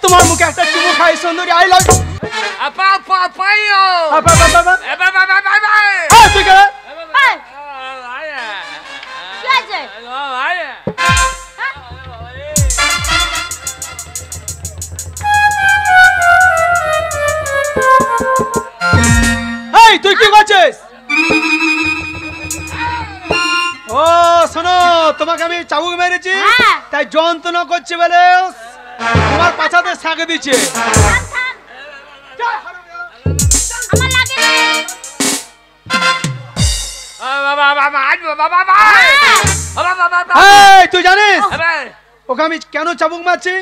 তোমার মুখে একটা চুমু খাই সুন্দরী আই লাভ আপা পাপাইও আপা বাবা তুই কে কি আছে এই তুই কি করছিস ও শোনো তোমাকে আমি চাবুক মেরেছি তাই যন্ত্রণা করছে বলে তোমার পাছাতে সাগে দিচ্ছে তুই জানিস ওকে আমি কেন চাবুক মারছি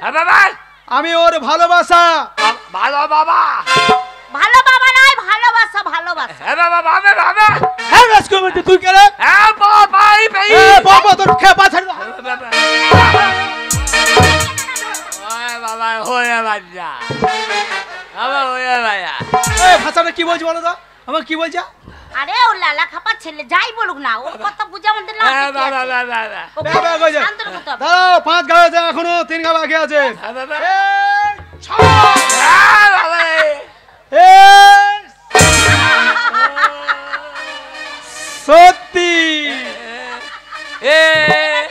আমি ওর ভালোবাসা ভালো বাবা ভালো বাবা নয় ভালোবাসা ভালোবাসা হ্যাঁ রাজকুমার তুই কে রে হ্যাঁ বাবাই ভাই বাবা তোর খেপা ছাড় বাবা হয়ে বাজা বাবা হয়ে বাজা এই ভাষাটা কি বলছিস বলো তো আমার কি বলছা আরে ও লালা খাপা ছেলে যাই বলুক না ওর কথা বুঝা আমাদের না দাঁড়াও 5 গা আছে এখনো 3 গা বাকি আছে সত্যি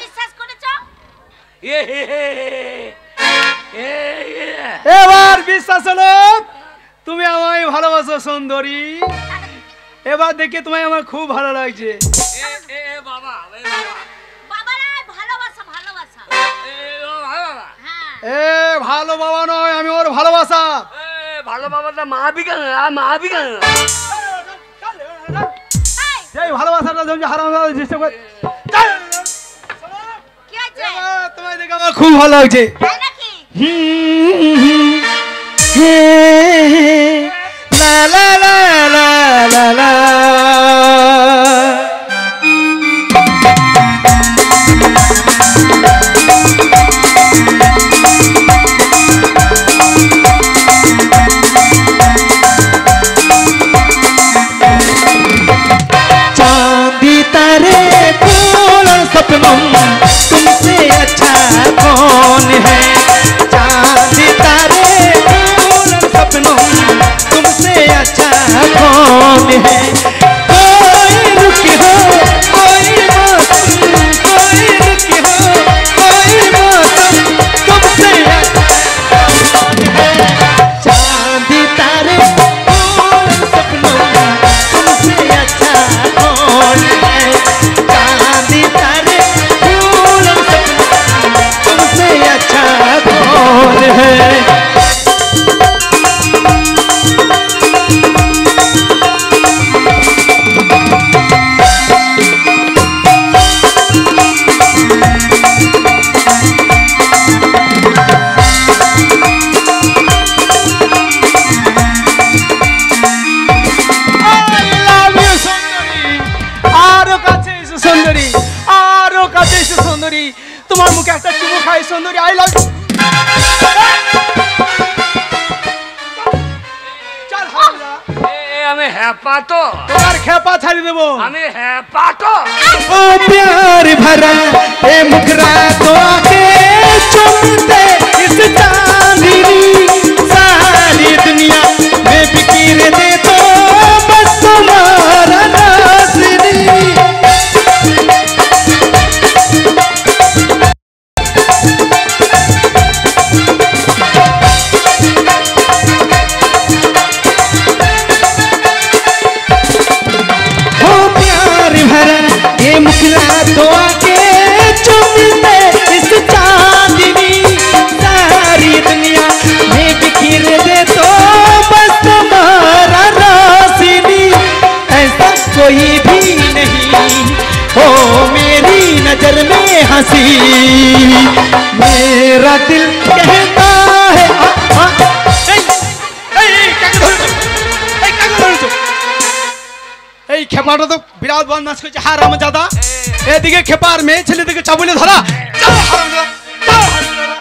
বিশ্বাস করেছ এবার বিশ্বাস হলো তুমি আমায় ভালোবাসো সুন্দরী এবার দেখে তোমায় আমার খুব ভালো লাগছে ভালো বাবা নয় আমি ওর ভালোবাসা ভালো বাবা মা বিজ্ঞান এই ভালোবাসাটা তুমি হারাম চেষ্টা কর তোমায় দেখে আমার খুব ভালো লাগছে লা লা লা লা লা লা चांदी तारे फूल सपनों तुमसे अच्छा कौन है चांदी तारे फूल सपनों तुमसे अच्छा कौन है कोई रुकी हो कोई मौसम कोई रुकी हो कोई मौसम तुमसे अच्छा कौन है चांदी तारे फूल सपनों तुमसे अच्छा कौन है चांदी तारे फूल सपनों तुमसे अच्छा कौन है তোমার মুখে একটা চুমু খাই সুন্দরী আই লাভ আমি হ্যাপা তো তোমার খেপা ছাড়ি দেবো আমি হ্যাপা তো ओ प्यार भरा ए मुखरा तो आके चुमते इस चांदनी सारी दुनिया में बिखर दे तो बस तुम्हारा नाज़नी मुखरा तो आके चुमते इस चांदनी सारी दुनिया में बिखर दे तो बस तुम्हारा रोशनी ऐसा कोई भी नहीं हो मेरी नजर में हंसी मेरा दिल कहता है এই খেপাটা তো বিরাট বদমাশ করছে হারাম জাদা এদিকে খেপার মেয়ে ছেলে দিকে চাবুলে ধরা যাও হারামজাদা যাও হারামজাদা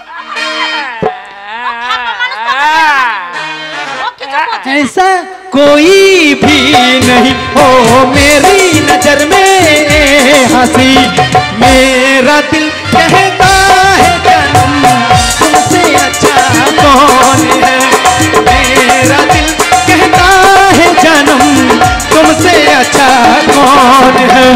ऐसा कोई भी नहीं हो मेरी नजर में हंसी मेरा दिल कहता है जन्म तुमसे अच्छा कौन है मेरा दिल कहता है जन्म तुमसे अच्छा कौन है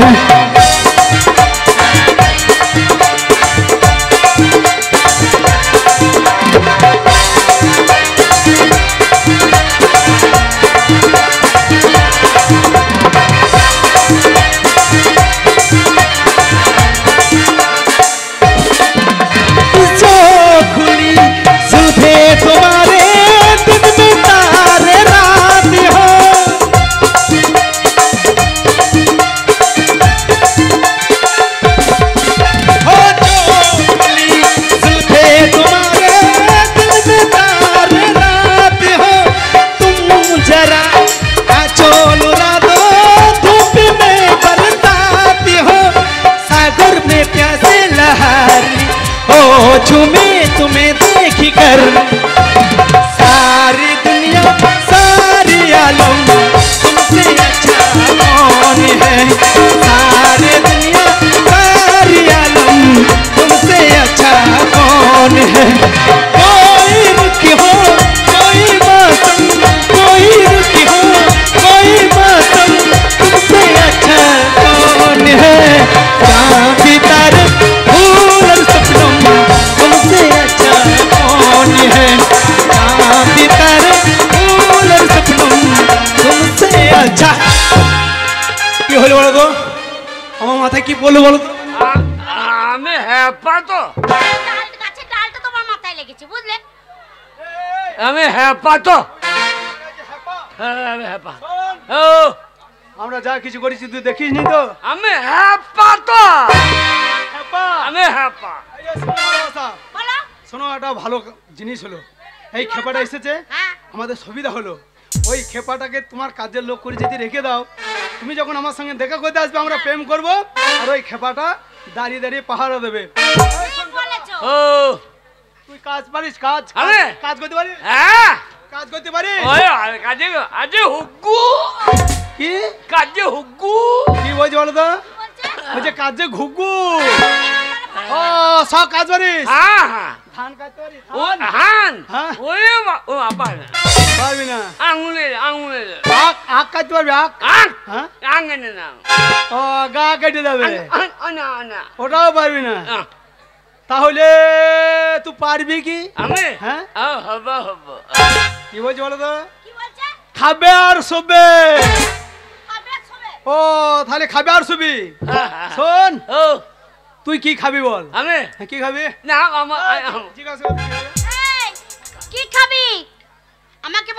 झूमे तुम्हें देख कर सारी दुनिया सारी आलम तुमसे अच्छा कौन है सारी दुनिया सारी आलम तुमसे अच्छा कौन है कोई रुखी हो कोई मौसम कोई रुखी हो कोई मौसम तुमसे अच्छा कौन है चांद तारे फूल और सपनों तुमसे अच्छा कौन है चांद तारे फूल और सपनों तुमसे अच्छा কি হলো বলো তো আমার মাথায় কি বললো বলো তো আমি হ্যাপা তো গাছের ডালটা তোমার মাথায় লেগেছে বুঝলে আমি হ্যাপা তো আমি হ্যাপা ও আমরা যা কিছু করেছি তুই দেখিস নি তো আমি হ্যাপা তো হ্যাপা আমি হ্যাপা বলো শোনো একটা ভালো জিনিস হলো এই খেপাটা এসেছে হ্যাঁ আমাদের সুবিধা হলো ওই খেপাটাকে তোমার কাজের লোক করে যদি রেখে দাও তুমি যখন আমার সঙ্গে দেখা করতে আসবে আমরা প্রেম করব আর ওই খেপাটা দাঁড়িয়ে দাঁড়িয়ে পাহারা দেবে ঠিক বলেছো ও তুই কাজ পারিস কাজ আরে! কাজ করতে পারিস হ্যাঁ কাজ করতে পারিস ওই কাজে আজে হুগ্গু কি কাজে হুগ্গু কি বলছি বলো তো বলছে বলছে কাজে ঘুগু ও সব কাজ পারিস হ্যাঁ হ্যাঁ ধান কাটতে পারিস ও হান হ্যাঁ। ওই ও আপা পারবি না আঙুলের আখ আখ কাটতে পারবি আখ আং হ্যাঁ আঙনে না ও গা কেটে যাবে আনা আনা ওটাও পারবি না তাহলে তুই পারবি কি আমি হ্যাঁ হবা কি বলছি বলো তো কি বলছে খাবে আর শোবে খাবে শোবে ও তাহলে খাবে আর শুবি শোন ও তুই কি খাবি বল আমি কি খাবি না আমার ঠিক আছে এই কি খাবি আমাকে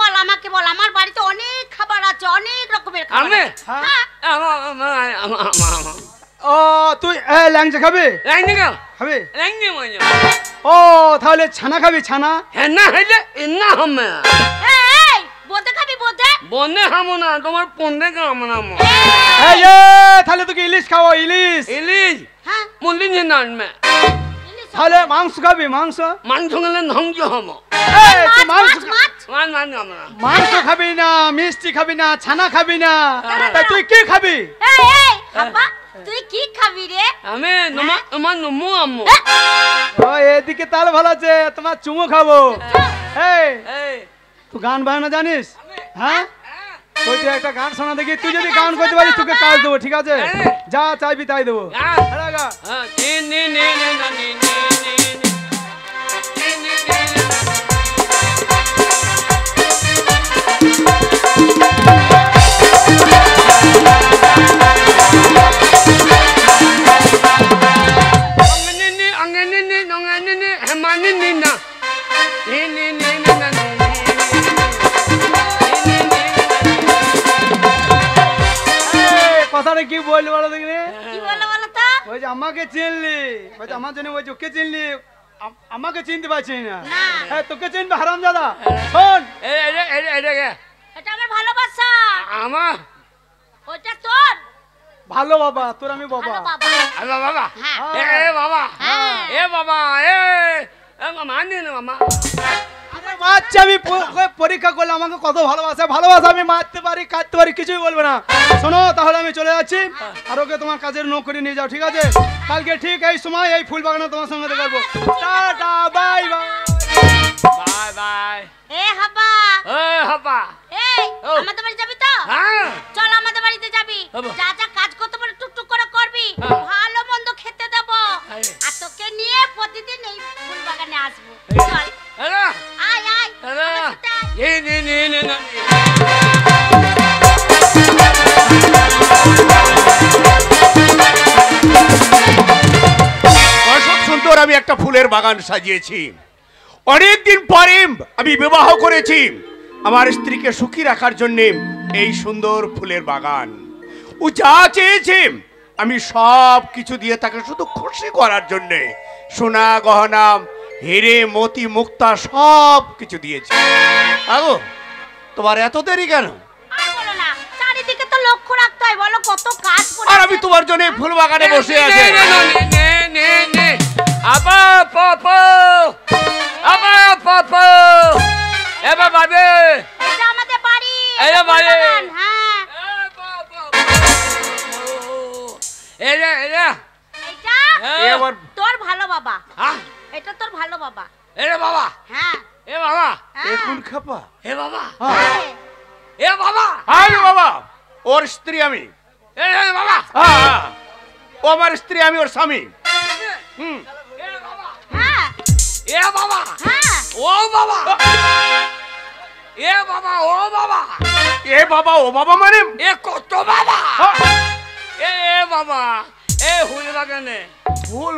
বল আমার বাড়িতে অনেক খাবার আছে অনেক রকমের খাবার আমি আছে। হ্যাঁ আমার ও তুই ল্যাংচা খাবি খাবি ও তাহলে ছানা খাবি ছানা হেনা হইলে এনা হামে এই বোদে খাবি বোদে বনে হামো না তোমার পন্দে কাম না মো এই তাহলে তুই ইলিশ খাও ইলিশ ইলিশ হ্যাঁ মুলিন নানমে ইলিশ তাহলে মাংস খাবি মাংস মাংস গেলে ধ্বংস হমো এই তুই মাংস মাছ মান কাম না মাংস খাবি না মিষ্টি খাবি না ছানা খাবি না তাই তুই কি খাবি এই হাব্বা তুই কি খাবি রে আমি তোমার নমু আম্মু ও এদিকে তাল ভালো আছে তোমার চুমো খাবো এই এই তুই গান বাজনা জানিস হ্যাঁ তুই একটা গান শোনা দেখি তুই যদি গান করতে পারিস তোকে কাজ দেবো ঠিক আছে যা চাইবি তাই দেবো আরে গা। নি নি নি নি নি নি বললি বলো দেখি কি বলো বলো তো? ওই যে আমাকে চিনলি, ওই যে আমার জন্য ওই যে ওকে চিনলি, আমাকে চিনতে পারছি না। না। হ্যাঁ তোকে চিনবে হারামজাদা। শোন এটা আমার ভালোবাসা। আমার ওটা তোর ভালো বাবা, তোর আমি বাবা। ভালো বাবা। আরে বাবা হ্যাঁ। এ বাবা হ্যাঁ। এ বাবা এ মামা আনি না মামা আরে মারছে, আমি পরীক্ষা করলে আমাকে কত ভালোবাসা, ভালোবাসা আমি মারতে পারি কাটতে পারি কিছুই বলবে না। শোনো তাহলে আমি চলে যাচ্ছি, আর ওকে তোমার কাজের নৌকরি নিয়ে যাও, ঠিক আছে? কালকে ঠিক এই সময় এই ফুল বাগানে তোমার সঙ্গে দেখা করবো। টাটা বাই বাই। বাই বাই এ হাবা, এ হাপা এই ও। আমাদের বাড়ি যাবি তো? হ্যাঁ চল আমাদের বাড়িতে যাবি। যাবো। যা যা কাজ করতে পারে টুকটুক করে করবি। হ্যাঁ। ভালো মন্দ খেতে দেবো। আরে। আর তোকে নিয়ে প্রতিদিন এই ফুল বাগানে আসবো। এই। চল আরে আয় আয় আরে আমার সাথে আয়। এই নে নে নে নে অশোক সুন্দর আমি একটা ফুলের বাগান সাজিয়েছি। অনেকদিন পরে আমি বিবাহ করেছি। আমার স্ত্রীকে সুখী রাখার জন্য এই সুন্দর ফুলের বাগান। ও যা চেয়েছে আমি সব কিছু দিয়ে তাকে শুধু খুশি করার জন্য সোনা গহনা হিরে মতি মুক্তা সব কিছু দিয়েছি। আগো তোমার এত দেরি কেন? আর বলো না, চারিদিকে তো লক্ষ্য রাখতে হয়, বলো কত কাজ পড়ে আর আছে। আমি তোমার জন্য এই ফুল বাগানে বসে আছি। নে আপা পাপা আপা পাপা এ বাবা রে এটা আমাদের বাড়ি। এই এটা বাড়ি। ফুল বাগান, হ্যাঁ। এরা এটা এ আমার তোর ভালো বাবা। হ্যাঁ এটা তোর ভালো বাবা। এরে বাবা হ্যাঁ এ বাবা হ্যাঁ। এখন খাপা এ বাবা হ্যাঁ। এ বাবা আমি বাবা, ওর স্ত্রী আমি। এ বাবা হ্যাঁ, ও আমার স্ত্রী, আমি ওর স্বামী। হুম, এ বাবা হ্যাঁ এ বাবা হ্যাঁ। ও বাবা এ বাবা ও বাবা এ বাবা ও বাবা মানে এ কত বাবা হ্যাঁ, এ বাবা এ হুল বাগানে ফুল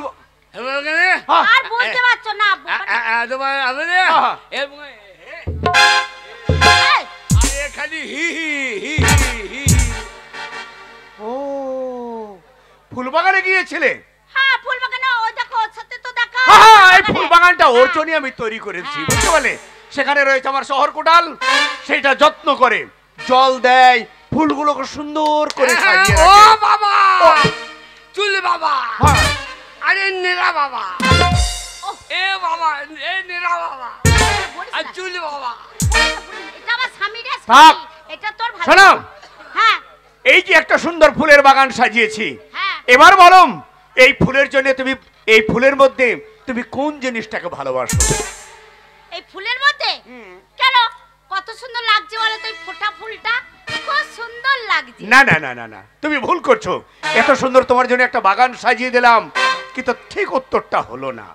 এ বাগানে হ্যাঁ, আর বুঝতে পারছো না? তোমার আমি হ্যাঁ। এই, আরে খালি হি হি হি হি হি ও ফুল বাগানে গিয়েছিলে? হ্যাঁ ফুল বাগানে ওই দেখো, ওর সাথে তো দেখা। হ্যাঁ, এই ফুল বাগানটা ওর জন্য আমি তৈরি করেছি, বুঝতে পারলে? সেখানে রয়েছে আমার শহর কোটাল, সেটা যত্ন করে জল দেয়, ফুলগুলোকে সুন্দর করে সাজিয়ে ও রাখে। বাবা ও। চুল বাবা হ্যাঁ, আরে নীরা বাবা ওহ। এ বাবা এ নীরা বাবা বলিস আর না। চুল বাবা এটা আমার স্বামী রে, থাক। স্বামী। এটা তোর ভালো শোনো, বাবা। হ্যাঁ এই যে একটা সুন্দর ফুলের বাগান সাজিয়েছি, হ্যাঁ। এবার বলো এই ফুলের জন্য তুমি, এই ফুলের মধ্যে তুমি কোন জিনিসটাকে ভালোবাসো? এই ফুলের মধ্যে কেন কত সুন্দর লাগছে বলো তো? এই ফোটা ফুলটা খুব সুন্দর লাগছে। না না না না না, তুমি ভুল করছো। এত সুন্দর তোমার জন্য একটা বাগান সাজিয়ে দিলাম, কিন্তু ঠিক উত্তরটা হলো না।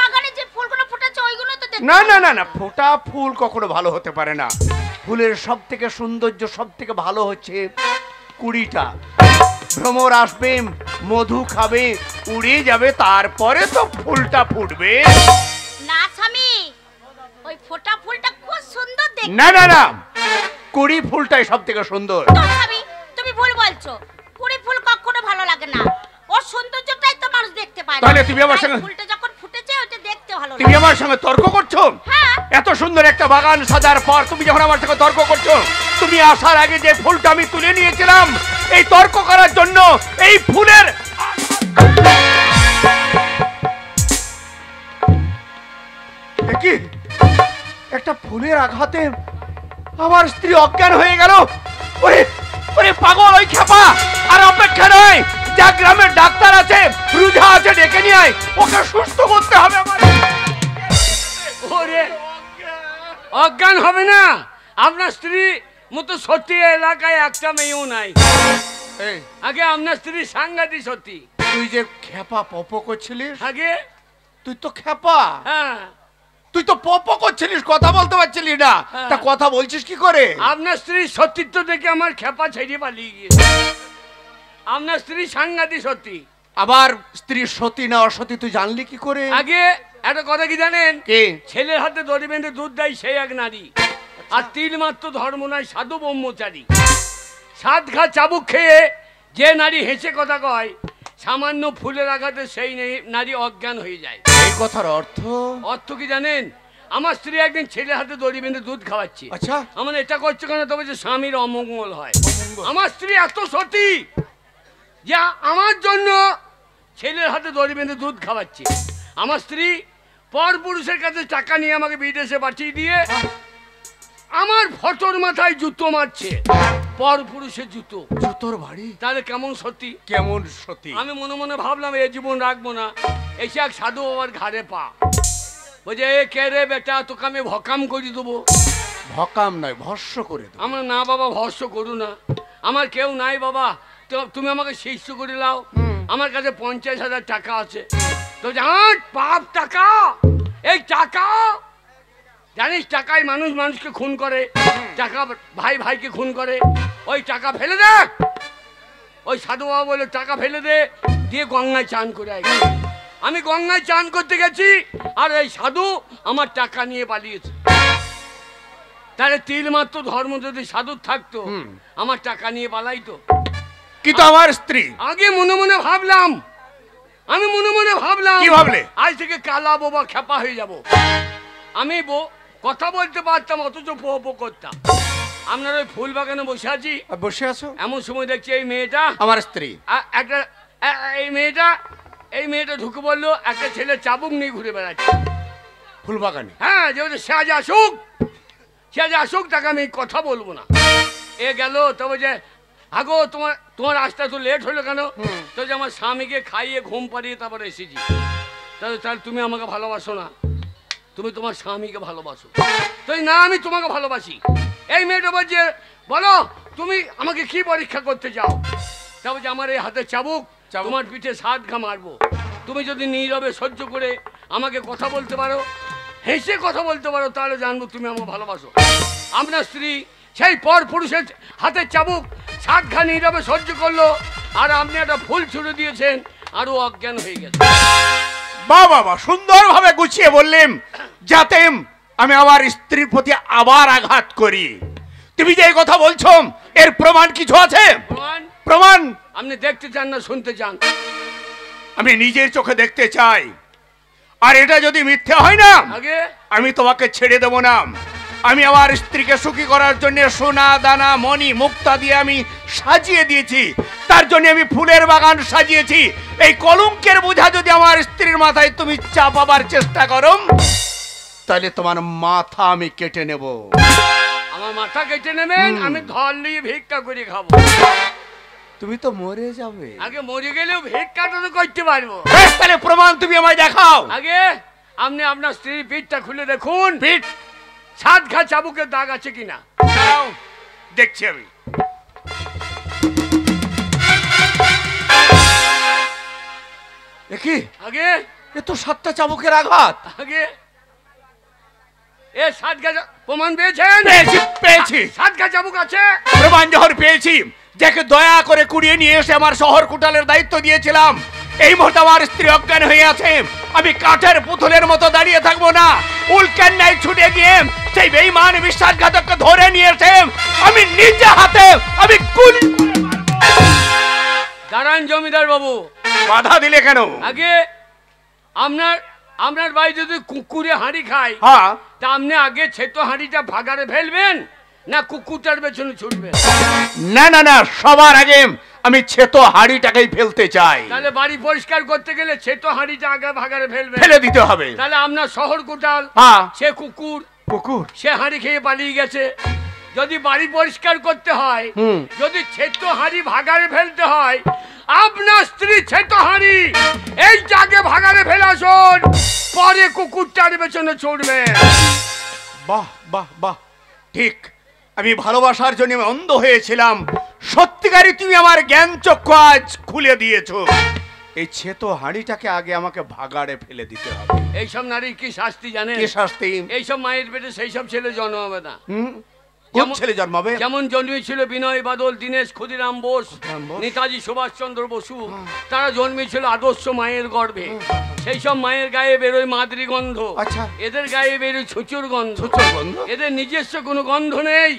বাগানে যে ফুলগুলো ফুটেছে ওইগুলো তো দেখ। না না না না, ফোটা ফুল কখনো ভালো হতে পারে না। ফুলের সব থেকে সৌন্দর্য, সব থেকে ভালো হচ্ছে কুড়িটা। ভ্রমর আসবে, মধু খাবে, উড়ে যাবে, তারপরে তো ফুলটা ফুটবে। না স্বামী, ওই ফোটা ফুলটা খুব সুন্দর দেখতে। না না না, কুড়ি ফুলটাই সব থেকে সুন্দর। তো স্বামী তুমি ভুল বলছো, কুড়ি ফুল কখনো ভালো লাগে না। ওর সৌন্দর্যটাই তো মানুষ দেখতে পায় না। তাহলে তুমি আমার তাই সঙ্গে- ফুলটা যখন ফুটেছে ওটা দেখতে ভালো তুমি লাগে। আমার সঙ্গে তর্ক করছো? হ্যাঁ। এত সুন্দর একটা বাগান সাজার পর তুমি যখন আমার সঙ্গে তর্ক করছো, তুমি আসার আগে যে ফুলটা আমি তুলে নিয়েছিলাম এই তর্ক করার জন্য, এই ফুলের কি একটা ফুলের আঘাতে আমার স্ত্রী অজ্ঞান হয়ে গেল। ওরে ওরে পাগল, ওই খেপা আর অপেক্ষা নয়, যা গ্রামের ডাক্তার আছে, রুঝা আছে, ডেকে নিয়ে আয়, ওকে সুস্থ করতে হবে আমার। ওরে অজ্ঞান হবে না, আপনার স্ত্রী মতো সত্যি এলাকায় একটা মেয়েও নাই। এই, আগে আপনার স্ত্রী সাংঘাতিক সত্যি। তুই যে খেপা পপ করছিলিস, আগে তুই তো খেপা, হ্যাঁ তুই তো পপ করছিলিস, কথা বলতে পারছিলি না, হ্যাঁ। তা কথা বলছিস কি করে? আপনার স্ত্রীর সতীত্ব দেখে আমার খেপা ছেড়ে পালিয়ে গিয়েছে। আপনার স্ত্রী সাংঘাতিক সত্যি। আবার স্ত্রীর সতী না অসতী তুই জানলি কি করে? আগে একটা কথা কি জানেন? কে? ছেলের হাতে দড়ি বেঁধে দুধ দেয় সেই এক নারী, আর তিল মাত্র ধর্ম নয় সাধু ব্রহ্মচারী। সাত ঘা চাবুক খেয়ে যে নারী হেসে কথা কয় সামান্য ফুলের আঘাতে সেই নারী অজ্ঞান হয়ে যায়। এই কথার অর্থ? অর্থ কি জানেন? আমার স্ত্রী একদিন ছেলের হাতে দড়ি বেঁধে দুধ খাওয়াচ্ছে। আচ্ছা। আমার এটা করছে কেন? তবে যে স্বামীর অমঙ্গল হয়। আমার স্ত্রী এত সতী যে আমার জন্য ছেলের হাতে দড়ি বেঁধে দুধ খাওয়াচ্ছে। আমার স্ত্রী পর পুরুষের কাছে টাকা নিয়ে আমাকে বিদেশে পাঠিয়ে দিয়ে আমার ফটোর মাথায় জুতো মারছে। পর পুরুষের জুতো। জুতোর বাড়ি? তাহলে কেমন সত্যি? কেমন সত্যি? আমি মনে মনে ভাবলাম এ জীবন রাখবো না। এসে এক সাধু বাবার ঘাড়ে পা বলছে, এ কে রে বেটা, তোকে আমি ভকাম করে দেবো। ভকাম নয়, ভস্য করে দেবো। আমরা না বাবা, ভস্য করু না, আমার কেউ নাই বাবা, তো তুমি আমাকে শিষ্য করে লাও। আমার কাছে 50,000 টাকা আছে। তো জান পাপ টাকা, এই টাকা জানিস টাকায় মানুষ মানুষকে খুন করে, টাকা ভাই ভাইকে খুন করে। ওই টাকা ফেলে দে। ওই সাধু বাবা বলে টাকা ফেলে দে, দিয়ে গঙ্গায় চান করে আয়। আমি গঙ্গায় চান করতে গেছি আর এই সাধু আমার টাকা নিয়ে পালিয়েছে। তাহলে তিল মাত্র ধর্ম যদি সাধু থাকতো আমার টাকা নিয়ে পালাইতো। কিন্তু আমার স্ত্রী? আগে মনে মনে ভাবলাম, আমি মনে মনে ভাবলাম, কি ভাবলে? আজ থেকে কালা বোবা খেপা হয়ে যাব। আমি কথা বলতে পারতাম অথচ পো করতাম। আপনার ওই ফুল বাগানে বসে আছি, বসে আছো, এমন সময় দেখছি এই মেয়েটা, আমার স্ত্রী, একটা এই মেয়েটা ঢুকে বললো একটা ছেলে চাবুক নিয়ে ঘুরে বেড়াচ্ছে ফুল বাগানে। হ্যাঁ, যেহেতু সে আজ আসুক তাকে আমি কথা বলবো না। এ গেল, তবে যে আগো তোমার আসতে তো লেট হলো কেন? তো যে আমার স্বামীকে খাইয়ে ঘুম পাড়িয়ে তারপরে এসেছি। তাহলে তুমি আমাকে ভালোবাসো না? তুমি তোমার স্বামীকে ভালোবাসো। তো না, আমি তোমাকে ভালোবাসি। এই মেয়েটা বলছে, বলো তুমি আমাকে কি পরীক্ষা করতে চাও? তবে যে আমার এই হাতে চাবুক, তোমার পিঠে 7 ঘা মারবো। তুমি যদি নীরবে সহ্য করে আমাকে কথা বলতে পারো, হেসে কথা বলতে পারো, তাহলে জানবো তুমি আমাকে ভালোবাসো। আপনার স্ত্রী সেই পর পুরুষের হাতে চাবুক 7 ঘা নীরবে সহ্য করলো, আর আপনি একটা ফুল ছুড়ে দিয়েছেন, আরো অজ্ঞান হয়ে গেছে। বাবা সুন্দরভাবে গুছিয়ে বললেন, যাতে আমি আমার স্ত্রীর প্রতি আবার আঘাত করি। তুমি যে কথা বলছো এর প্রমাণ কিছু আছে? প্রমাণ আপনি দেখতে চান না শুনতে চান? আমি নিজের চোখে দেখতে চাই। আর এটা যদি মিথ্যে হয় না, আগে আমি তোমাকে ছেড়ে দেব না। আমি আমার স্ত্রীকে সুখী করার জন্য সোনা দানা মণি মুক্তা দিয়ে আমি সাজিয়ে দিয়েছি। তার জন্য আমি ফুলের বাগান সাজিয়েছি। এই কলঙ্কের বোঝা যদি আমার স্ত্রীর মাথায় তুমি চাপাবার চেষ্টা করো, তাহলে তোমার মাথা আমি কেটে নেব। আমার মাথা কেটে নেবেন? আমি ধর নিয়ে ভিক্ষা করে খাবো। তুমি তো মরে যাবে। আগে মরে গেলেও ভিক্ষাটা তো করতে পারবো। তাহলে প্রমাণ তুমি আমায় দেখাও। আগে আপনি আপনার স্ত্রীর পিঠটা খুলে দেখুন, পিঠ 7 ঘা চাবুকের দাগ আছে কিনা। দেখছি আমি। দেখি আগে এ তো 7টা চাবুকের আঘাত। আগে 7 ঘা প্রমাণ পেয়েছেন? পেয়েছি। 7 ঘা চাবুক আছে। প্রমাণ যখন পেয়েছি, যাকে দয়া করে কুড়িয়ে নিয়ে এসে আমার শহর কুটালের দায়িত্ব দিয়েছিলাম, এই মুহূর্তে আমার স্ত্রী অজ্ঞান হয়ে আছে। আমি কাঠের পুতুলের মতো দাঁড়িয়ে থাকবো না। উল্কার ন্যায় ছুটে গিয়ে সেই বেঈমান বিশ্বাসঘাতককে ধরে নিয়ে এসে আমি নিজে হাতে আমি গুলি। দাঁড়ান জমিদার বাবু। বাধা দিলে কেন? আগে আপনার বাড়ি যদি কুকুরে হাঁড়ি খায়, হ্যাঁ, তা আপনি আগে ছেতো হাঁড়িটা ভাগারে ফেলবেন না কুকুরটার পেছনে ছুটবেন? না না না, সবার আগে আমি ছেতো হাঁড়িটাকেই ফেলতে চাই। তাহলে বাড়ি পরিষ্কার করতে গেলে ছেতো হাঁড়িটা আগে ভাগারে ফেলবেন, ফেলে দিতে হবে। তাহলে আপনার শহর কোটাল, হ্যাঁ, সে কুকুর কুকুর সে হাঁড়ি খেয়ে পালিয়ে গেছে। যদি বাড়ি পরিষ্কার করতে হয়, যদি ছেতো হাঁড়ি ভাগারে ফেলতে হয়, আপনার স্ত্রী ছেতো হাঁড়ি এইটাকে ভাগারে ফেলাসন, পরে কুকুরটার পেছনে ছুটবেন। বাহ বাহ বাহ, ঠিক। আমি ভালোবাসার জন্য অন্ধ হয়েছিলাম। সত্যিকারই তুমি আমার জ্ঞান চক্ষু আজ খুলে দিয়েছো। এই ছেতো হাঁড়িটাকে আগে আমাকে ভাগাড়ে ফেলে দিতে হবে। এইসব নারীর কি শাস্তি জানেন? কি শাস্তি? এইসব মায়ের পেটে সেই সব ছেলে জন্মাবে না। কোন ছেলে জন্মাবে? যেমন জন্মেছিল বিনয় বাদল, দীনেশ ক্ষুদিরাম বোস, নেতাজি সুভাষচন্দ্র বসু। তারা জন্মেছিল আদর্শ মায়ের গর্ভে। সেই সব মায়ের গায়ে বেরোয় মাদ্রি গন্ধ। আচ্ছা। এদের গায়ে বেরোয় ছুঁচুর গন্ধ। ছুঁচোর গন্ধ? এদের নিজস্ব কোনো গন্ধ নেই।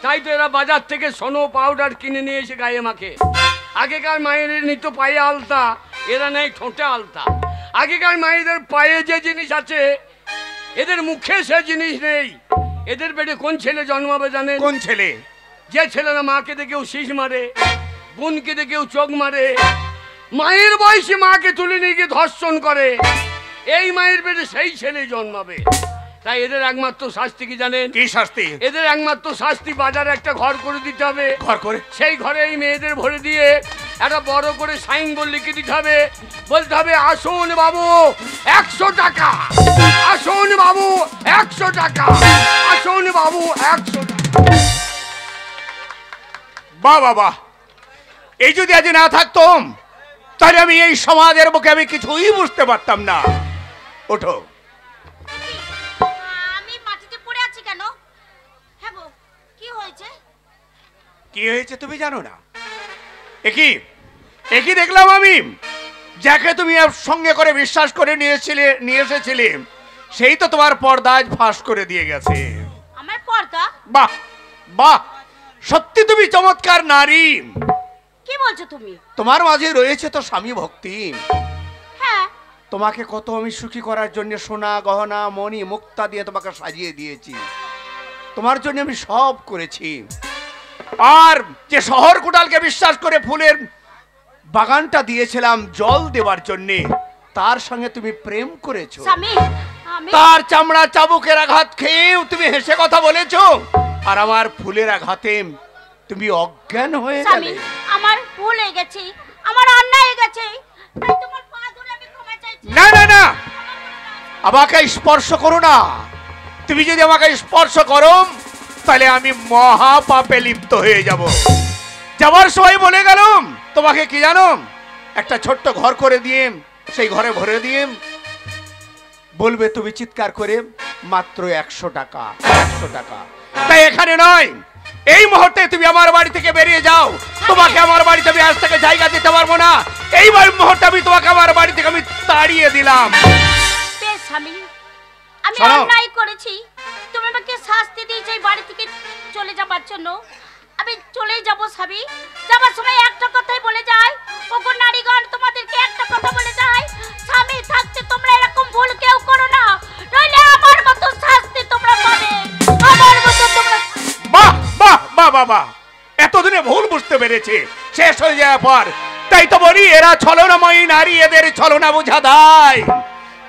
তাই তো এরা বাজার থেকে সোনো পাউডার কিনে নিয়ে এসে গায়ে মাখে। আগেকার মায়ের নিত পায়ে আলতা, এরা নেই ঠোঁটে আলতা। আগেকার মায়েদের পায়ে যে জিনিস আছে এদের মুখে সে জিনিস নেই। এদের পেটে কোন ছেলে জন্মাবে জানেন? কোন ছেলে? যে ছেলেরা মাকে দেখেও শীষ মারে, বোনকে দেখেও চোখ মারে, মায়ের বয়সে মাকে তুলে নিয়ে গিয়ে ধর্ষণ করে, এই মায়ের পেটে সেই ছেলে জন্মাবে। তাই এদের একমাত্র শাস্তি কি জানেন? কি শাস্তি? এদের একমাত্র শাস্তি বাজারে একটা ঘর করে দিতে হবে। ঘর করে? সেই ঘরে এই মেয়েদের ভরে দিয়ে একটা বড় করে সাইনবোর্ড লিখে দিতে হবে, বলতে হবে আসুন বাবু 100 টাকা, আসুন বাবু 100 টাকা, আসুন বাবু 100 টাকা। বাহ বাবা, এই যদি আজ না থাকতাম তাহলে আমি এই সমাজের বুকে আমি কিছুই বুঝতে পারতাম না। ওঠো। আমি মাটিতে পড়ে আছি কেন? হ্যাঁ গো, কি হয়েছে? কি হয়েছে তুমি জানো না? একই একই দেখলাম আমি, যাকে তুমি সঙ্গে করে বিশ্বাস করে নিয়ে এসেছিলে সেই তো তোমার পর্দায় ফাঁস করে দিয়ে গেছে। আমার পর্দা? বাহ বাহ, সত্যি তুমি চমৎকার নারী। কি বলছো তুমি? তোমার মাঝে রয়েছে তো স্বামী ভক্তি। হ্যাঁ। তোমাকে কত আমি সুখী করার জন্য সোনা গহনা মণি মুক্তা দিয়ে তোমাকে সাজিয়ে দিয়েছি, তোমার জন্য আমি সব করেছি। আর যে শহর কোটালকে বিশ্বাস করে ফুলের বাগানটা দিয়েছিলাম জল দেওয়ার জন্য, তার সঙ্গে তুমি প্রেম করেছো। স্বামী, আমি তার চামড়া চাবুকের আঘাত খেয়েও তুমি হেসে কথা বলেছো, আর আমার ফুলের আঘাতে তুমি অজ্ঞান হয়ে স্বামী, গেলে। আমার ভুল হয়ে গেছে, আমার অন্যায় হয়ে গেছে, তাই তোমার পা ধরে আমি ক্ষমা চাইছি। না না না, আমাকে স্পর্শ করো না। তুমি যদি আমাকে স্পর্শ করো তাহলে আমি মহা পাপে লিপ্ত হয়ে যাব। যাবার সময় বলে গেলাম তোমাকে কি জানো, একটা ছোট্ট ঘর করে দিয়ে সেই ঘরে ভরে দিয়ে বলবে তুমি চিৎকার করে মাত্র 100 টাকা, 100 টাকা। তাই এখানে নয়, এই মুহূর্তে তুমি আমার বাড়ি থেকে বেরিয়ে যাও। তোমাকে আমার বাড়িতে আমি আজ থেকে জায়গা দিতে পারবো না। এইবার মুহূর্তে আমি তোমাকে আমার বাড়ি থেকে আমি তাড়িয়ে দিলাম। বেশ স্বামী, আমি শোনো। অন্যায় করেছি, তুমি আমাকে শাস্তি দিয়েছো এই বাড়ি থেকে চলে যাবার জন্য। আমি চলেই যাব স্বামী। যাবার সময় একটা কথাই বলে যাই, ওগো নারীগণ, তোমাদেরকে একটা কথা বলে যাই, স্বামী থাকতে তোমরা এরকম ভুল কেউ করো না, নইলে আমার মতো শাস্তি তোমরা পাবে, আমার মতো তোমরা। বাহ বাহ বাহ বাহ বাহ, এতদিনে ভুল বুঝতে পেরেছে শেষ হয়ে যাওয়ার পর। তাই তো বলি এরা ছলনাময়ী নারী, এদের ছলনা বোঝা দায়।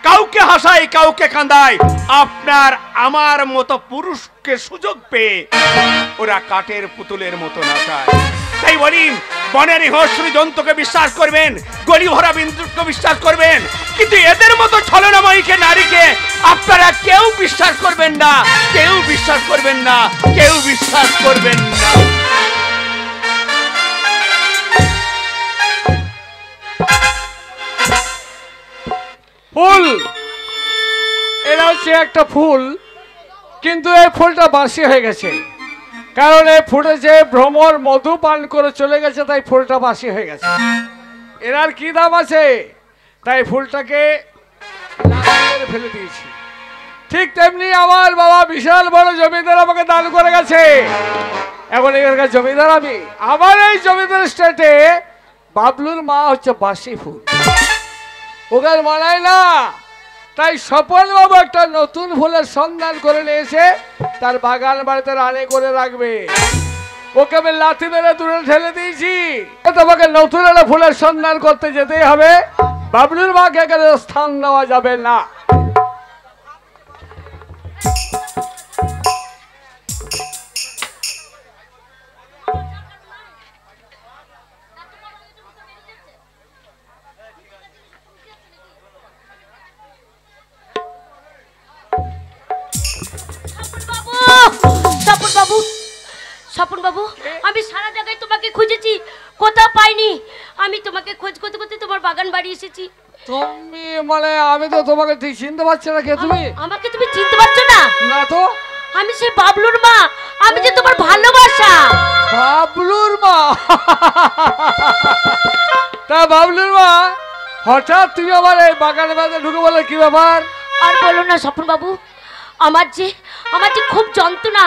কাউকে হাসায় কাউকে কাঁদায়, আপনার আমার মতো পুরুষকে সুযোগ পেয়ে ওরা কাঠের পুতুলের মতো নাচায়। তাই বলি বনের হিংস্র জন্তুকে বিশ্বাস করবেন, গলি ভরা বিন্দুকে বিশ্বাস করবেন, কিন্তু এদের মতো ছলনাময়ীকে নারীকে আপনারা কেউ বিশ্বাস করবেন না, কেউ বিশ্বাস করবেন না, কেউ বিশ্বাস করবেন না। ফুল, এটা হচ্ছে একটা ফুল, কিন্তু এই ফুলটা বাসি হয়ে গেছে, কারণ এই ফুটেছে ভ্রমর মধু পান করে চলে গেছে, তাই ফুলটা বাসি হয়ে গেছে। এর আর কি দাম আছে, তাই ফুলটাকে লাগিয়ে ফেলে দিয়েছি। ঠিক তেমনি আমার বাবা বিশাল বড় জমিদার আমাকে দান করে গেছে, এখন এখানকার জমিদার আমি। আমার এই জমিদার স্টেটে বাবলুর মা হচ্ছে বাসি ফুল, ওকে মানায় না। তাই স্বপন বাবু একটা নতুন ফুলের সন্ধান করে নিয়েছে, তার বাগান বাড়িতে রানে করে রাখবে। ওকে আমি লাথি মেরে দূরে ঠেলে দিয়েছি। তোমাকে নতুন একটা ফুলের সন্ধান করতে যেতেই হবে, বাবলুর মাকে এখানে স্থান দেওয়া যাবে না। স্বপন বাবু, স্বপন বাবু, আমি সারা জায়গায় তোমাকে খুঁজেছি, কোথাও পাইনি। আমি তোমাকে খোঁজ করতে করতে তোমার বাগান বাড়ি এসেছি। তুমি মানে আমি তো তোমাকে ঠিক চিনতে পারছি না, কে তুমি? আমাকে তুমি চিনতে পারছো না? না তো। আমি সেই বাবলুর মা, আমি যে তোমার ভালোবাসা। বাবলুর মা? তা বাবলুর মা, হঠাৎ তুমি আমার এই বাগানের মধ্যে ঢুকে বলে কি ব্যাপার? আর বলো না স্বপন বাবু, আমার যে খুব যন্ত্রণা,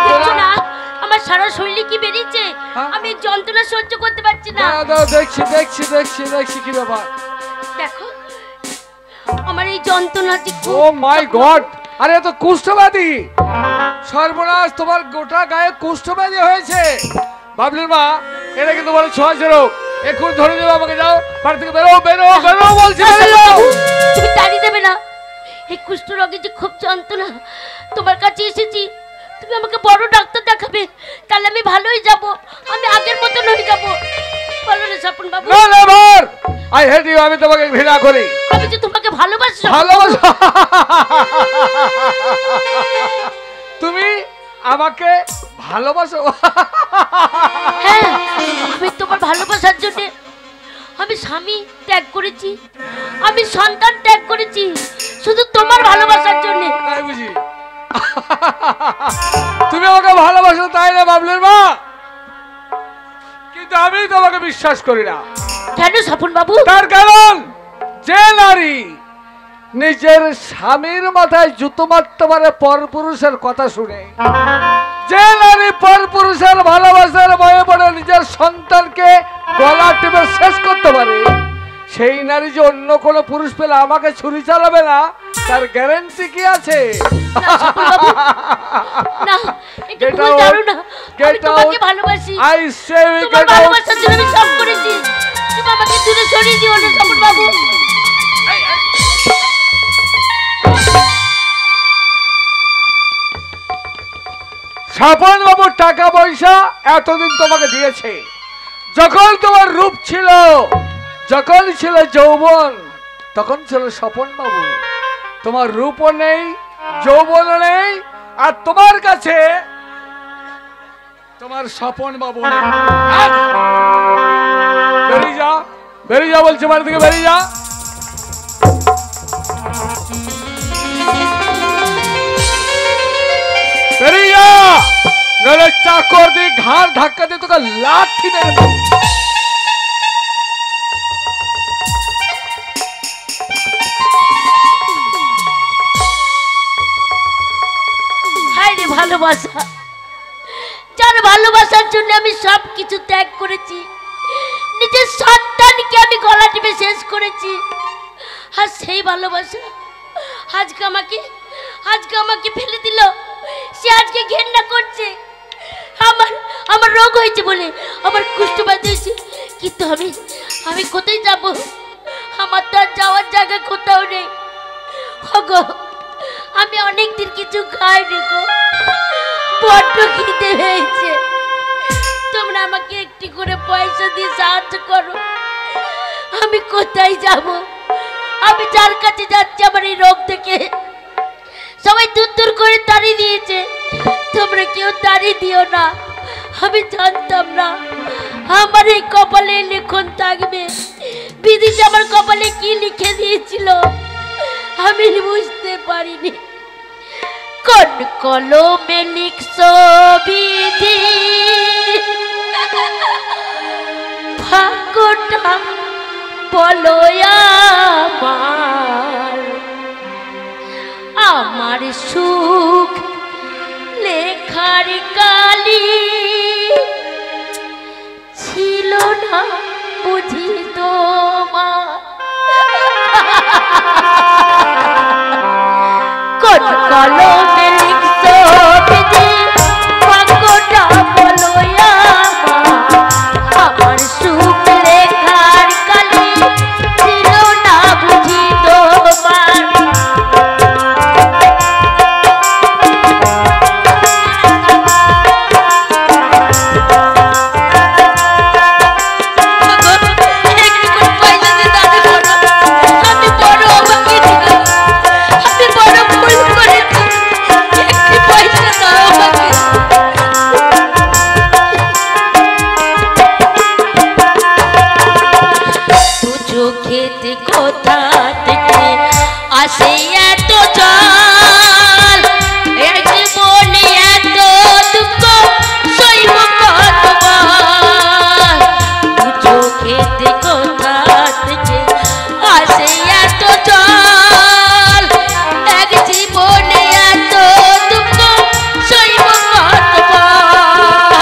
দেখছো না আমার আমার সারা শরীরে কি বেরিয়েছে, হ্যাঁ? আমি যন্ত্রণা সহ্য করতে পারছি না। দেখছি দেখছি দেখছি দেখছি কি ব্যাপার। দেখো আমার এই যন্ত্রণাটি ও মাই গড, আরে এ তো কুষ্ঠব্যাধি। সর্বনাশ, তোমার গোটা গায়ে কুষ্ঠব্যাধি হয়েছে। বাবলির মা, এটা কিন্তু বলে ছোঁয়াচে রোগ। এখন ধরে দেবো আমাকে, যাও বাড়ি থেকে বেরো বেরো বেরো বলছি, বেরিয়ে যাও। তুমি তাড়িয়ে দেবে না? এই কুষ্ঠ রোগে যে খুব যন্ত্রণা, তোমার কাছে এসেছি, তুমি আমাকে বড় ডাক্তার দেখাবে, তাহলে আমি ভালোই যাব, আমি আগের মতন হয়ে যাব। বলো না স্বপন বাবু। না নেভার, আই হেট ইউ, আমি তোমাকে ঘৃণা করি। আমি যে তোমাকে ভালোবাসি। ভালোবাসা? তুমি আমাকে ভালোবাসো? হ্যাঁ, আমি তোমার ভালোবাসার জন্য আমি স্বামী ত্যাগ করেছি, আমি সন্তান ত্যাগ করেছি, শুধু তোমার ভালোবাসার জন্য। তাই বুঝি? তুমি আমাকে ভালোবাসো তাই না বাবলের মা? কিন্তু আমি তোমাকে বিশ্বাস করি না। কেন স্বপন বাবু? তার কারণ, যে নারী নিজের স্বামীর মাথায় জুতো মারতে পারে পরপুরুষের কথা শুনে, যে নারী পরপুরুষের ভালোবাসার ভয়ে পড়ে নিজের সন্তানকে গলা টিপে শেষ করতে পারে, সেই নারী যে অন্য কোনো পুরুষ পেলে আমাকে ছুরি চালাবে না, তার গ্যারান্টি কি আছে? না স্বপন বাবু, না, এটা ভুল ধারণা। আমি তোমাকে ভালোবাসি, I say we তোমার get out. ভালোবাসার জন্য আমি সব করেছি। তুমি আমাকে দূরে সরিয়ে দিও না স্বপন বাবু। স্বপন বাবুর টাকা পয়সা এতদিন তোমাকে দিয়েছে, যখন তোমার রূপ ছিল, যখন ছিল যৌবন, তখন ছিল স্বপন বাবু। তোমার রূপও নেই, যৌবনও নেই, আর তোমার কাছে তোমার স্বপন বাবু নেই। বেরিয়ে যা, বেরিয়ে যা বলছে, বাড়ি থেকে বেরিয়ে যা। বেরিয়ে যা, নইলে চাকর দিয়ে ঘাড় ধাক্কা দিয়ে তোকে লাঠি মেরে দেবো। হায় রে ভালোবাসা, যার ভালোবাসার জন্য আমি সব কিছু ত্যাগ করেছি, নিজের সন্তানকে আমি গলা টিপে শেষ করেছি, আর সেই ভালোবাসা আজকে আমাকে ফেলে দিল। সে আজকে ঘেন্না করছে। আমার রোগ হয়েছে বলে, আমার কুষ্ঠব্যাধি হয়েছে, কিন্তু আমি কোথায় যাব? আমার তো আর যাওয়ার জায়গা কোথাও নেই। গো, আমি অনেকদিন কিছু খাইনি গো, বড্ড খিদে হয়েছে। তোমরা আমাকে একটি করে পয়সা দিয়ে সাহায্য করো। আমি কোথায় যাব? আমি যার কাছে যাচ্ছি আমার এই রোগ থেকে সবাই দূর দূর করে তাড়িয়ে দিয়েছে, তোমরা কেউ তাড়িয়ে দিও না। আমি জানতাম না আমার এই কপালে লিখন থাকবে। বিধি যে আমার কপালে কি লিখে দিয়েছিল আমি বুঝতে পারিনি। কোন কলমে লিখছো বিধি, ভাগ্যটা বলো আমার সুখ লেখার কালি ছিল না বুঝি তোমার। কোন কলমে লিখছো বিধি, ভাগ্যটা বলো আমার সুখ লেখার কালি ছিল না বুঝি তোমার। খেতে কোথা থেকে আসে এত জল, এর জীবনে এত দুঃখ সইব কতবার। খেতে কোথা থেকে আসে এত জল, এক জীবনে এত দুঃখ সইব কতবার।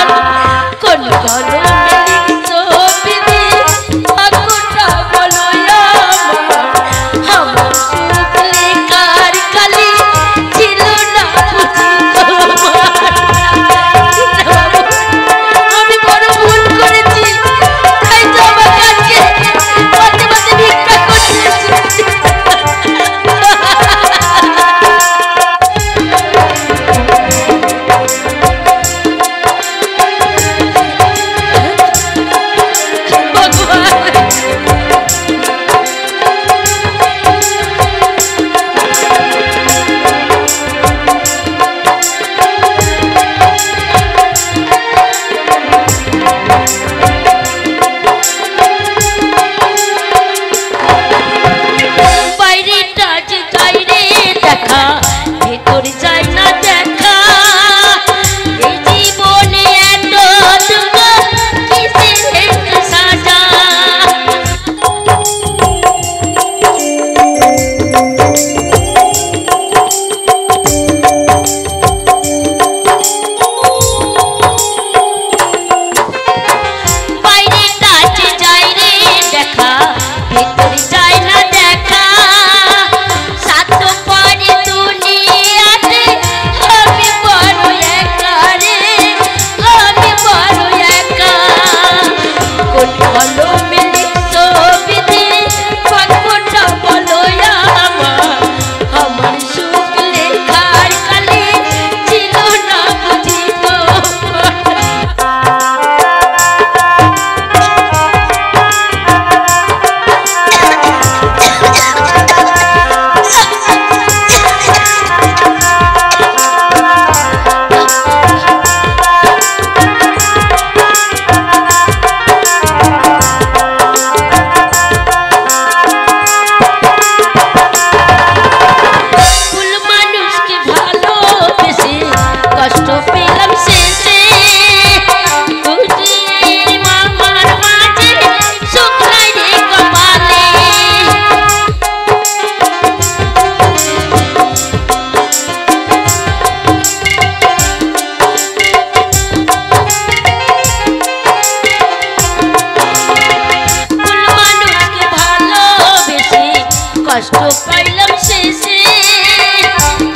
কষ্ট পাইলাম শেষে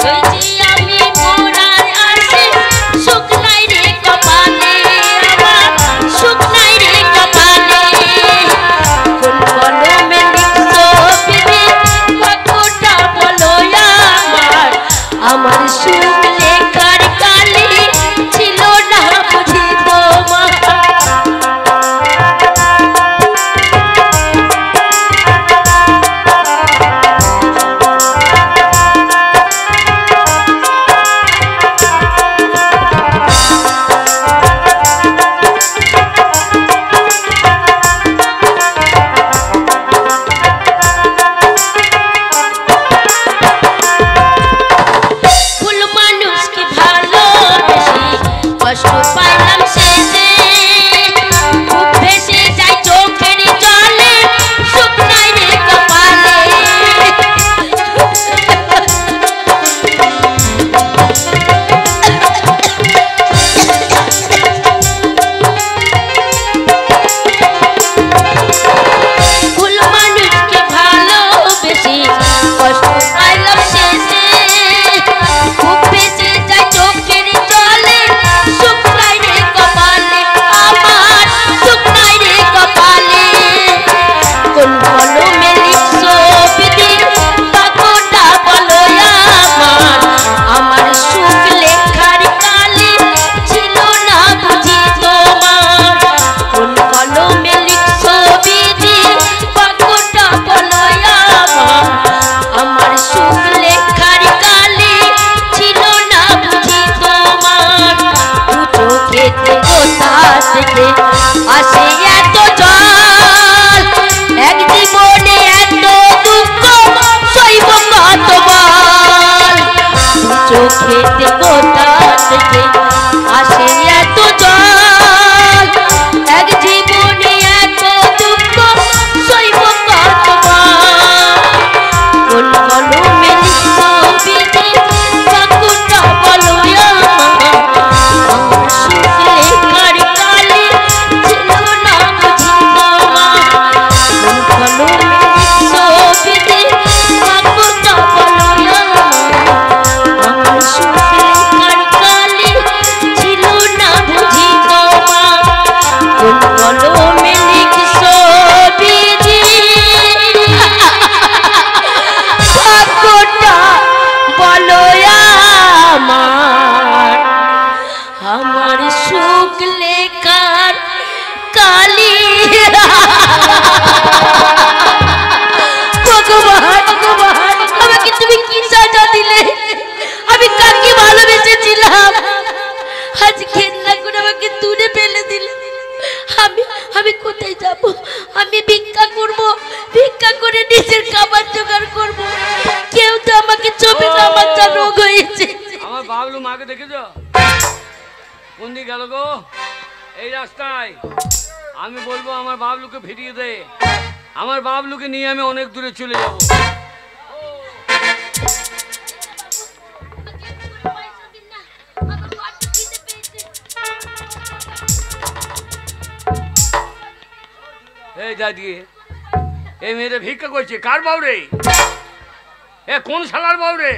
ওই যে আমি মরার আসে সুখ নাই রে কপালে আমার সুখ নাই রে কপালে কোন কলমে লিখছো বিধি কতটা বলো আমার আমার সুখ লেখার কালি ছিল না বুঝি তোমার কষ্ট পাইলাম শেষে খুব ভেসে যাই চোখের জলে সুখ নাই রে কপালে ভুল মানুষকে ভালোবেসে কষ্ট পাইলাম শেষে খুব ভেসে যাই চোখের জলে সুখ নাই রে কপালে আমার সুখ নাই রে কপালে কোন কলমে লিখছো বিধি কতটা বলো আমার আমার সুখ লেখার কালি ছিল না বুঝি তোমার কোন কলমে লিখছো বিধি কতটা বলো আমার সুখ লেখার কালি ছিল না বুঝি তোমার চোখেতে কোথা থেকে আসে এত জল এক জীবনে এত দুঃখ সইব কতবার চোখেতে কোথা থেকে আসে এত জল এক জীবনে এত দুঃখ সইব কতবার কোন কলমে লিখছো বিধি কতটা বলো আমার সুখ লেখার কালি ছিল না বুঝি তোমার কোন কলমে লিখছো বিধি কতটা বলো আমার সুখ লেখার কালি ছিল না বুঝি তোমার কোন কলমে লিখছো বিধি কতটা বলো আমার সুখ লেখার কালি ভগবান ভগবান আমাকে তুমি কি সাজা দিলে আমি কাকে ভালোবেসেছিলাম আজ ঘেন্না করে আমাকে দূরে ফেলে দিলে আমি আমি কোথায় যাব আমি ভিক্ষা করব ভিক্ষা করে নিজের খাবার জোগাড় করব কেউ তো আমাকে চোখে না আমার যা রোগ হয়েছে আমার বাবলু মাকে দেখেছো কোন দিকে গেল গো এই রাস্তায় আমি বলবো আমার বাবলুকে ফিরিয়ে দে আমার বাবলুকে নিয়ে আমি অনেক দূরে চলে যাব এই দাদি এই মেয়েটা ভিক্ষা করছে কার বাউ রে এ কোন শালার বাউ রে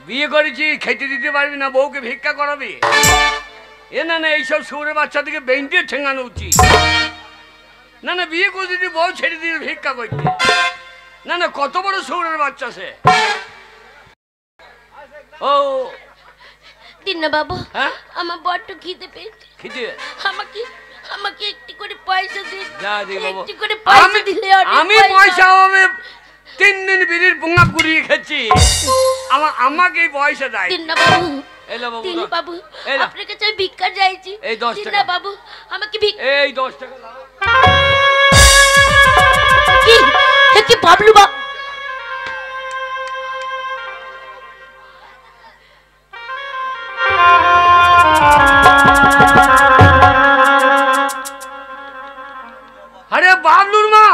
বিয়ে করেছি খেতে দিতে পারবি না বউকে ভিক্ষা করাবি এ না না এইসব শুয়োরের বাচ্চাদেরকে বেঞ্চে ঠেঙানো উচিত না না বিয়ে করে দিদি বউ ছেড়ে দিয়ে ভিক্ষা করতে না না কত বড় শুয়োরের বাচ্চা সে ও দিনা বাবু হ্যাঁ আমার বড্ড খিদে পেয়েছে খিদে আমাকে আমাকে একটু করে পয়সা দিন যা দি বাবু একটু করে পয়সা দিলে আমি পয়সা হবে 3 দিন বিড়ির পুঙ্গা কুড়িয়ে খেয়েছি আমাকে পয়সা দেয় দিনা বাবু এলো বাবু দিনা বাবু এলো। আপনার কাছে আমি ভিক্ষা চাইছি এই 10 টাকা। দিনা বাবু আমাকে ভিক্ষা এই 10 টাকা দাও। কি বাবলু বাবু আরে বাবলুর মা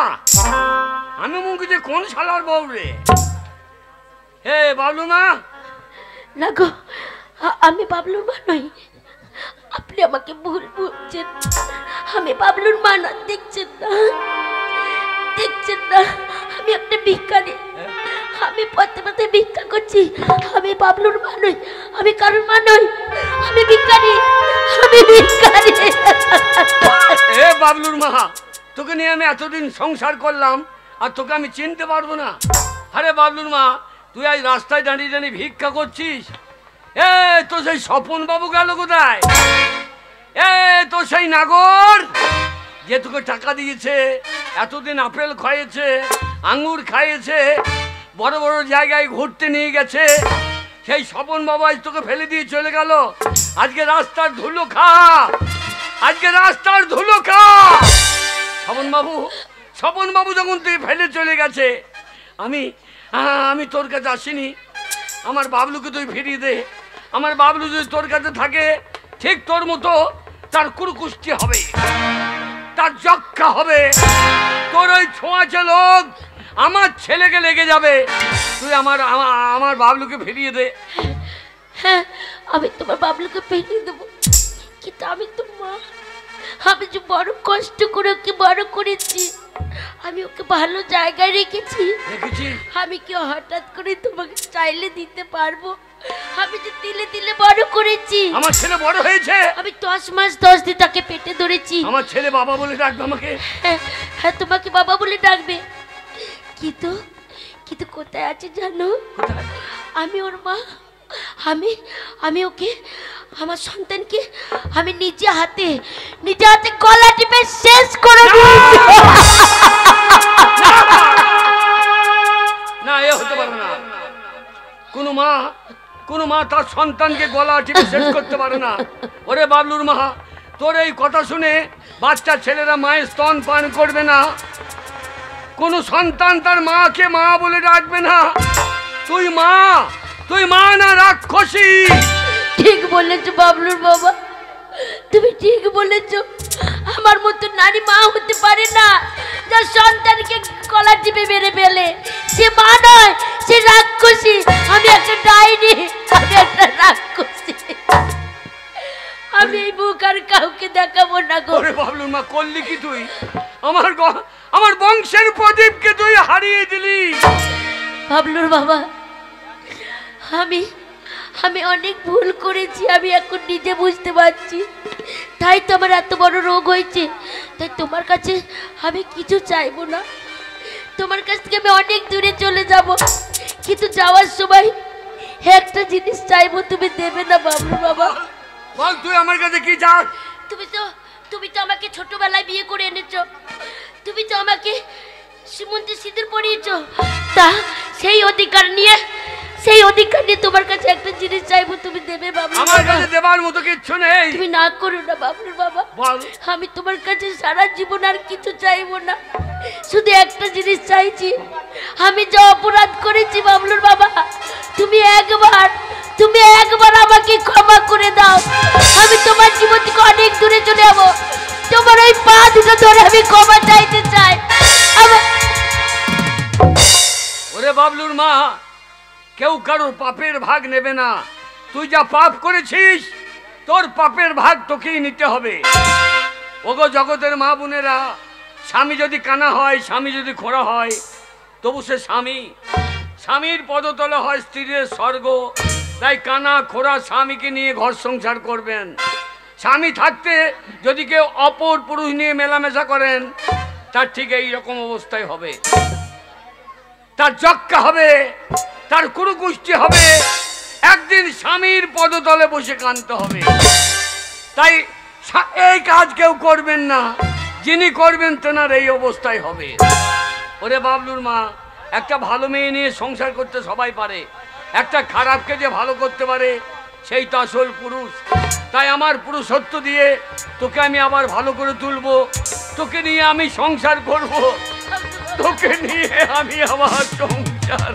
আমি মুখ যে কোন শালার বউ রে হে বাবলু মা না গো আমি বাবলুর মা নই আপনি আমাকে ভুল বুঝছেন আমি বাবলুর মা না দেখছেন না আমি আমি একটা ভিখারি, আমি পথে পথে ভিক্ষা করছি। আমি বাবলুর মা নই, আমি কারোর মা নই, আমি ভিখারি, আমি ভিখারি। এ বাবলুর মা, তোকে নিয়ে আমি এতদিন সংসার করলাম আর তোকে আমি চিনতে পারবো না? আরে বাবলুর মা, তুই আজ রাস্তায় দাঁড়িয়ে দাঁড়িয়ে ভিক্ষা করছিস? এ তো সেই স্বপন বাবু গেল কোথায়? এ তো সেই নাগর যে তোকে টাকা দিয়েছে, এতদিন আপেল খাইয়েছে, আঙ্গুর খাইয়েছে, বড় বড় জায়গায় ঘুরতে নিয়ে গেছে, সেই স্বপন বাবু আজ তোকে ফেলে দিয়ে চলে গেল। আজকে রাস্তার ধুলো খা, আজকে রাস্তার ধুলো খা। স্বপন বাবু যখন তুই ফেলে চলে গেছে, আমি তোর কাছে আসিনি। আমার বাবলুকে তুই ফিরিয়ে দে। আমার বাবলু যদি তোর কাছে থাকে, ঠিক তোর মতো তার কুরকুষ্টি হবে, তার যক্ষা হবে, তোর ওই ছোঁয়াচে লোক আমার ছেলেকে লেগে যাবে। তুই আমার বাবলুকে ফিরিয়ে দে। হ্যাঁ, আমি তোমার বাবলুকে ফিরিয়ে দেবো, কিন্তু আমি তো মা, আমি যে বড় কষ্ট করে ওকে বড় করেছি, আমি ওকে ভালো জায়গায় রেখেছি। আমি কি হঠাৎ করে তোমাকে চাইলে দিতে পারবো? আমি যে তিলে তিলে বড় করেছি। আমার ছেলে বড় হয়েছে, আমি 10 মাস 10 দিন তাকে পেটে ধরেছি। আমার ছেলে বাবা বলে ডাকবে আমাকে। হ্যাঁ, তোমাকে বাবা বলে ডাকবে, কিন্তু কোথায় আছে জানো? আমি ওর মা। আমি ওকে, আমার সন্তানকে আমি নিজে হাতে গলা টিপে শেষ করে দিয়েছি। না, এ হতে পারে না। কোনো মা তার সন্তানকে গলা টিপে শেষ করতে পারে না। ওরে বাবলুর মা, তোর এই কথা শুনে বাচ্চা ছেলেরা মায়ের স্তন পান করবে না, কোনো সন্তান তার মাকে মা বলে ডাকবে না। তুই মা না রাক্ষসী। ঠিক বলেছো বাবলুর বাবা, তুমি ঠিক বলেছো। আমার মতো নারী মা হতে পারে না, যার সন্তানকে গলা টিপে মেরে ফেলে। সে মা নয়, সে রাক্ষসী। আমি একটা ডাইনি, আমি একটা রাক্ষসী। আমি এই মুখ আর কাউকে দেখাবো না গো। ওরে বাবলুর মা, করলি কি তুই? আমার বংশের প্রদীপকে তুই হারিয়ে দিলি। বাবলুর বাবা, আমি অনেক ভুল করেছি, আমি এখন নিজে বুঝতে পারছি। তাই তো আমার এত বড় রোগ হয়েছে। তাই তোমার কাছে আমি কিছু চাইবো না, তোমার কাছ থেকে আমি অনেক দূরে চলে যাব, কিন্তু যাওয়ার সময় একটা জিনিস চাইবো, তুমি দেবে না বাবলুর বাবা? বল তুই আমার কাছে কি চাস? তুমি তো আমাকে ছোটবেলায় বিয়ে করে এনেছো, তুমি তো আমাকে সীমন্তে সিঁদুর পরিয়েছো। তা সেই অধিকার নিয়ে তোমার কাছে একটা জিনিস চাইবো, তুমি দেবে বাবলু? আমার কাছে দেবার মতো কিছু নেই। তুমি না করো না বাবলুর বাবা। আমি তোমার কাছে সারা জীবন আর কিছু চাইবো না, শুধু একটা জিনিস চাইছি। আমি যা অপরাধ করেছি বাবলুর বাবা, তুমি একবার আমাকে ক্ষমা করে দাও। আমি তোমার জীবন থেকে অনেক দূরে চলে যাবো, তোমার ওই পা দুটো ধরে আমি ক্ষমা চাইতে চাই। ওরে বাবলুর মা, কেউ কারোর পাপের ভাগ নেবে না। তুই যা পাপ করেছিস, তোর পাপের ভাগ তোকেই নিতে হবে। ওগো জগতের মা বোনেরা, স্বামী যদি কানা হয়, স্বামী যদি খোঁড়া হয়, তবু সে স্বামীর পদতলে হয় স্ত্রীর স্বর্গ। তাই কানা খোঁড়া স্বামীকে নিয়ে ঘর সংসার করবেন। স্বামী থাকতে যদি কেউ অপর পুরুষ নিয়ে মেলামেশা করেন, তার ঠিক এই রকম অবস্থায় হবে। তার যক্ষা হবে, তার কুরুকুষ্টি হবে, একদিন স্বামীর পদতলে বসে কাঁদতে হবে। তাই এই কাজ কেউ করবেন না, যিনি করবেন তেনার এই অবস্থায় হবে। ওরে বাবলুর মা, একটা ভালো মেয়ে নিয়ে সংসার করতে সবাই পারে, একটা খারাপকে যে ভালো করতে পারে সেই তো আসল পুরুষ। তাই আমার পুরুষত্ব দিয়ে তোকে আমি আবার ভালো করে তুলবো, তোকে নিয়ে আমি সংসার করব, তোকে নিয়ে আমি আমার সংসার